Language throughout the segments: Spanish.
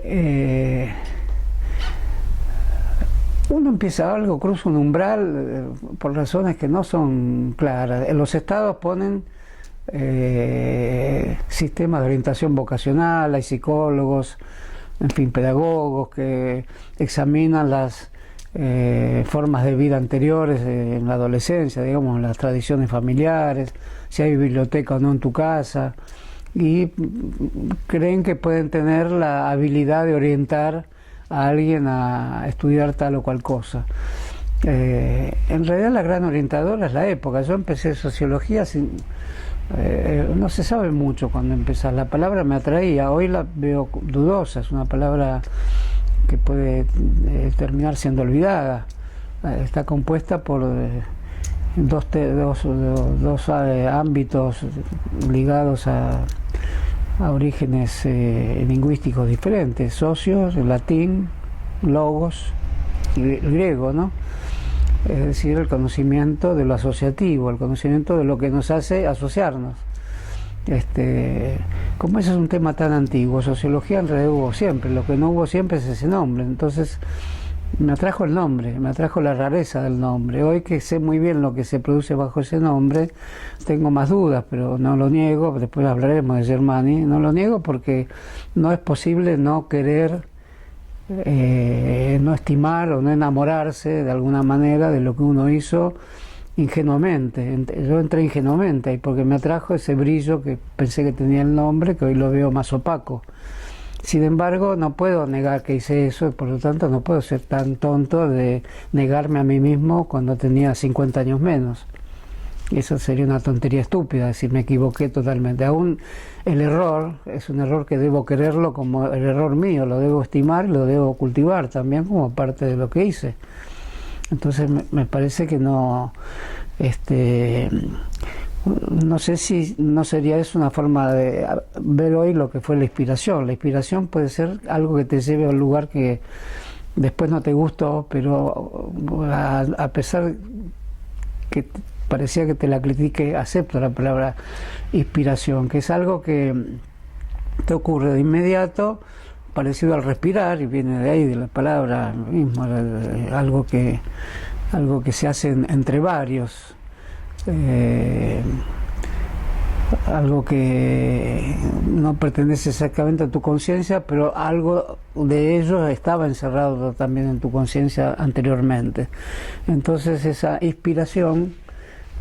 eh, uno empieza algo, cruza un umbral por razones que no son claras. Los estados ponen sistemas de orientación vocacional, hay psicólogos, en fin, pedagogos que examinan las formas de vida anteriores en la adolescencia, digamos, las tradiciones familiares, si hay biblioteca o no en tu casa, y creen que pueden tener la habilidad de orientar a alguien a estudiar tal o cual cosa. En realidad la gran orientadora es la época. Yo empecé sociología sin... no se sabe mucho cuando empezás. La palabra me atraía, hoy la veo dudosa, es una palabra que puede terminar siendo olvidada. Está compuesta por dos ámbitos ligados a orígenes lingüísticos diferentes: socios, latín, logos, griego, ¿no? Es decir, el conocimiento de lo asociativo, el conocimiento de lo que nos hace asociarnos. Como ese es un tema tan antiguo, sociología en realidad hubo siempre, lo que no hubo siempre es ese nombre. Entonces me atrajo el nombre, me atrajo la rareza del nombre. Hoy que sé muy bien lo que se produce bajo ese nombre, tengo más dudas, pero no lo niego. Después hablaremos de Germani. No lo niego porque no es posible no querer, no estimar o no enamorarse de alguna manera de lo que uno hizo ingenuamente. Yo entré ingenuamente ahí porque me atrajo ese brillo que pensé que tenía el nombre, que hoy lo veo más opaco. Sin embargo, no puedo negar que hice eso, y por lo tanto no puedo ser tan tonto de negarme a mí mismo cuando tenía 50 años menos. Eso sería una tontería estúpida, decir me equivoqué totalmente. Aún el error es un error que debo quererlo como el error mío, lo debo estimar y lo debo cultivar también como parte de lo que hice. Entonces me parece que no, no sé si no sería eso una forma de ver hoy lo que fue la inspiración. La inspiración puede ser algo que te lleve a un lugar que después no te gustó, pero a pesar que parecía que te la critique, acepto la palabra inspiración, que es algo que te ocurre de inmediato, parecido al respirar, y viene de ahí, de la palabra misma, algo que se hace entre varios. Algo que no pertenece exactamente a tu conciencia, pero algo de ello estaba encerrado también en tu conciencia anteriormente. Entonces esa inspiración,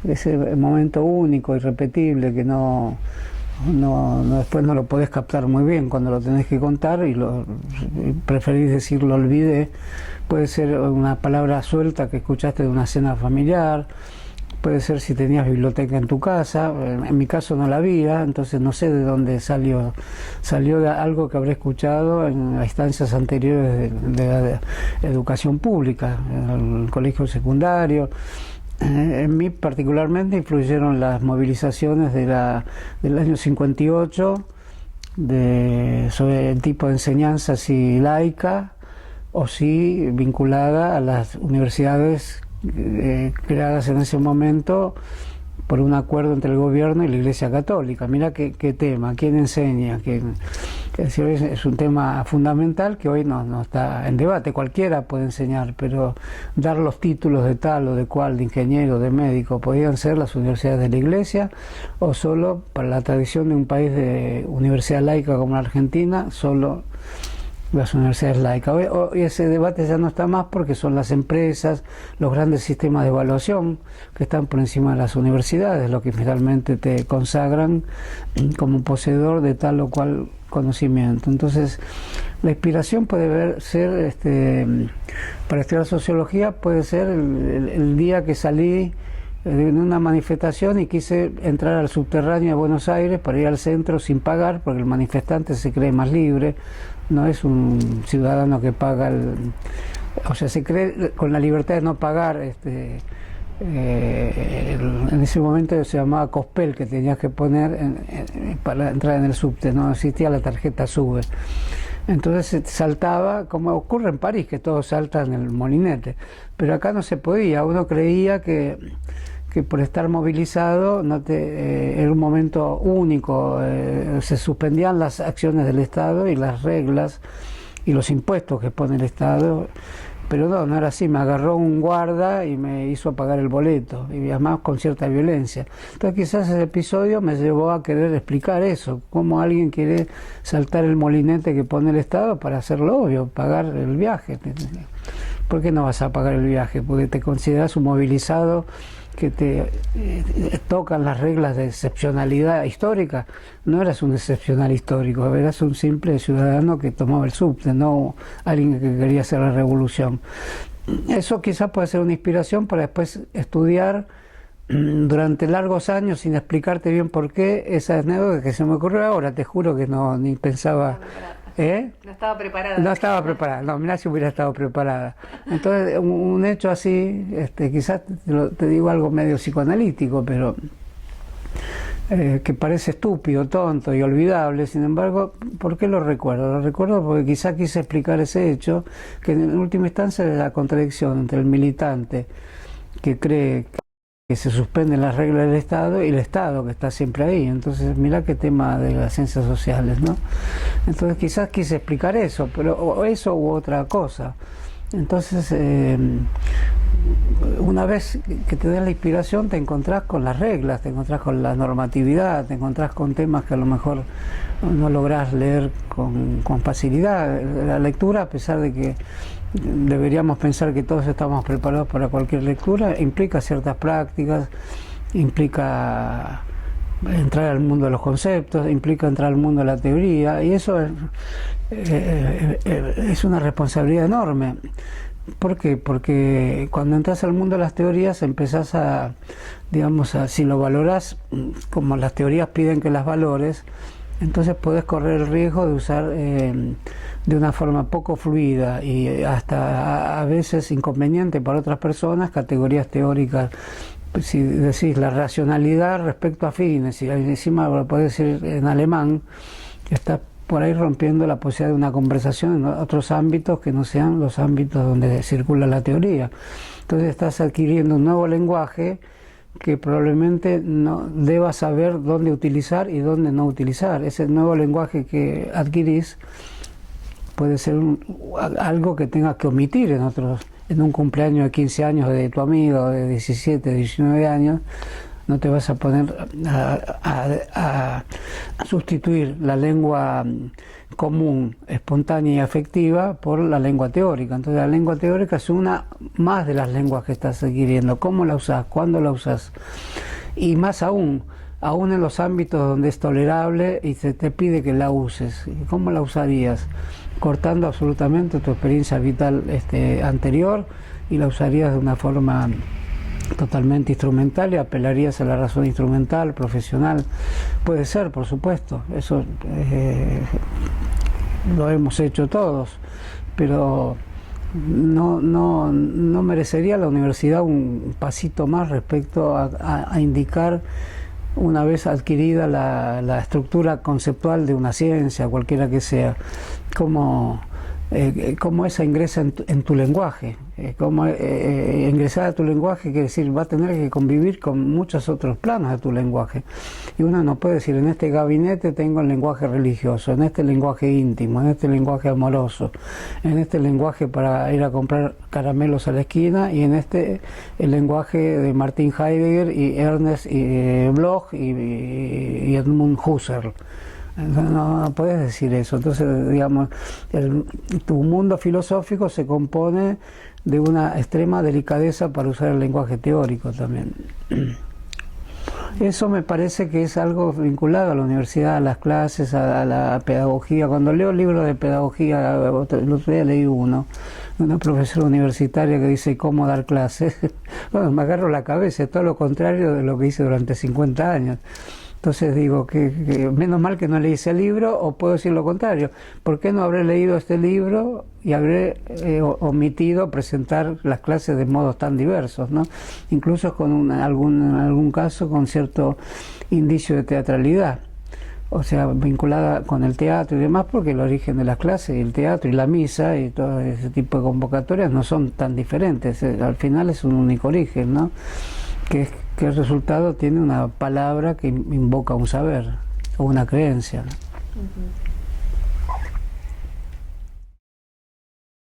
ese momento único, irrepetible, que después no lo podés captar muy bien cuando lo tenés que contar y preferís decir lo olvidé, puede ser una palabra suelta que escuchaste de una cena familiar. Puede ser si tenías biblioteca en tu casa. En mi caso no la había, entonces no sé de dónde salió de algo que habré escuchado en instancias anteriores de la educación pública, en el colegio secundario. En mí particularmente influyeron las movilizaciones del año 58 sobre el tipo de enseñanza, si laica o si vinculada a las universidades creadas en ese momento por un acuerdo entre el gobierno y la Iglesia Católica. Mira qué tema, quién enseña, es un tema fundamental que hoy no está en debate. Cualquiera puede enseñar, pero dar los títulos de tal o de cual, de ingeniero, de médico, podían ser las universidades de la Iglesia, o solo para la tradición de un país de universidad laica como la Argentina, solo las universidades laicas. Hoy ese debate ya no está más porque son las empresas, los grandes sistemas de evaluación que están por encima de las universidades, lo que finalmente te consagran como poseedor de tal o cual conocimiento. Entonces, la inspiración puede ser, para estudiar sociología, puede ser el día que salí en una manifestación y quise entrar al subterráneo de Buenos Aires para ir al centro sin pagar, porque el manifestante se cree más libre, no es un ciudadano que paga, se cree con la libertad de no pagar. En ese momento se llamaba Cospel, que tenías que poner para entrar en el subte, no existía la tarjeta SUBE. Entonces saltaba, como ocurre en París, que todos saltan en el molinete, pero acá no se podía. Uno creía que por estar movilizado era un momento único, se suspendían las acciones del Estado y las reglas y los impuestos que pone el Estado. Pero no era así, me agarró un guarda y me hizo pagar el boleto, y además con cierta violencia. Entonces quizás ese episodio me llevó a querer explicar eso, cómo alguien quiere saltar el molinete que pone el Estado para hacerlo obvio, pagar el viaje. ¿Por qué no vas a pagar el viaje? Porque te consideras un movilizado que te tocan las reglas de excepcionalidad histórica. No eras un excepcional histórico, eras un simple ciudadano que tomaba el subte, no alguien que quería hacer la revolución. Eso quizás puede ser una inspiración para después estudiar durante largos años, sin explicarte bien por qué, esa anécdota que se me ocurrió ahora. Te juro que no, ni pensaba... No estaba preparada. No estaba preparada, no, mirá si hubiera estado preparada. Entonces, un hecho así, quizás te digo algo medio psicoanalítico, pero que parece estúpido, tonto y olvidable. Sin embargo, ¿por qué lo recuerdo? Lo recuerdo porque quizás quise explicar ese hecho, que en última instancia es la contradicción entre el militante que cree que se suspenden las reglas del Estado y el Estado que está siempre ahí. Entonces, mirá qué tema de las ciencias sociales, ¿no? Entonces quizás quise explicar eso, pero o eso u otra cosa. Entonces, una vez que te da la inspiración, te encontrás con las reglas, te encontrás con la normatividad, te encontrás con temas que a lo mejor no lográs leer con facilidad. La lectura, a pesar de que deberíamos pensar que todos estamos preparados para cualquier lectura, implica ciertas prácticas, implica entrar al mundo de los conceptos, implica entrar al mundo de la teoría, y eso es una responsabilidad enorme. ¿Por qué? Porque cuando entras al mundo de las teorías empezás si lo valorás como las teorías piden que las valores, entonces podés correr el riesgo de usar de una forma poco fluida y hasta a veces inconveniente para otras personas categorías teóricas. Si decís la racionalidad respecto a fines, y encima lo podés decir en alemán, estás por ahí rompiendo la posibilidad de una conversación en otros ámbitos que no sean los ámbitos donde circula la teoría. Entonces estás adquiriendo un nuevo lenguaje que probablemente no debas saber dónde utilizar y dónde no utilizar. Ese nuevo lenguaje que adquirís puede ser algo que tengas que omitir en un cumpleaños de 15 años de tu amigo de 17, 19 años. No te vas a poner a sustituir la lengua común, espontánea y afectiva por la lengua teórica. Entonces la lengua teórica es una más de las lenguas que estás adquiriendo. ¿Cómo la usás? ¿Cuándo la usás? Y más aún en los ámbitos donde es tolerable y se te pide que la uses. ¿Cómo la usarías? Cortando absolutamente tu experiencia vital anterior, y la usarías de una forma totalmente instrumental y apelarías a la razón instrumental, profesional. Puede ser, por supuesto, eso lo hemos hecho todos, pero no merecería la universidad un pasito más respecto a indicar, una vez adquirida la estructura conceptual de una ciencia, cualquiera que sea, cómo esa ingresa en tu lenguaje. Ingresar a tu lenguaje quiere decir, va a tener que convivir con muchos otros planos de tu lenguaje. Y uno no puede decir, en este gabinete tengo el lenguaje religioso, en este lenguaje íntimo, en este lenguaje amoroso, en este lenguaje para ir a comprar caramelos a la esquina, y en el lenguaje de Martin Heidegger y Ernest Bloch y Edmund Husserl. No puedes decir eso. Entonces, digamos, tu mundo filosófico se compone de una extrema delicadeza para usar el lenguaje teórico también. Eso me parece que es algo vinculado a la universidad, a las clases, a la pedagogía. Cuando leo libros de pedagogía, el otro día leí uno, una profesora universitaria que dice cómo dar clases, bueno, me agarro la cabeza, es todo lo contrario de lo que hice durante 50 años. Entonces digo que menos mal que no leí ese libro, o puedo decir lo contrario. ¿Por qué no habré leído este libro y habré omitido presentar las clases de modos tan diversos, ¿no? Incluso con en algún caso con cierto indicio de teatralidad, o sea, vinculada con el teatro y demás, porque el origen de las clases, y el teatro y la misa y todo ese tipo de convocatorias no son tan diferentes. Al final es un único origen, ¿no? Que el resultado tiene una palabra que invoca un saber o una creencia, ¿no?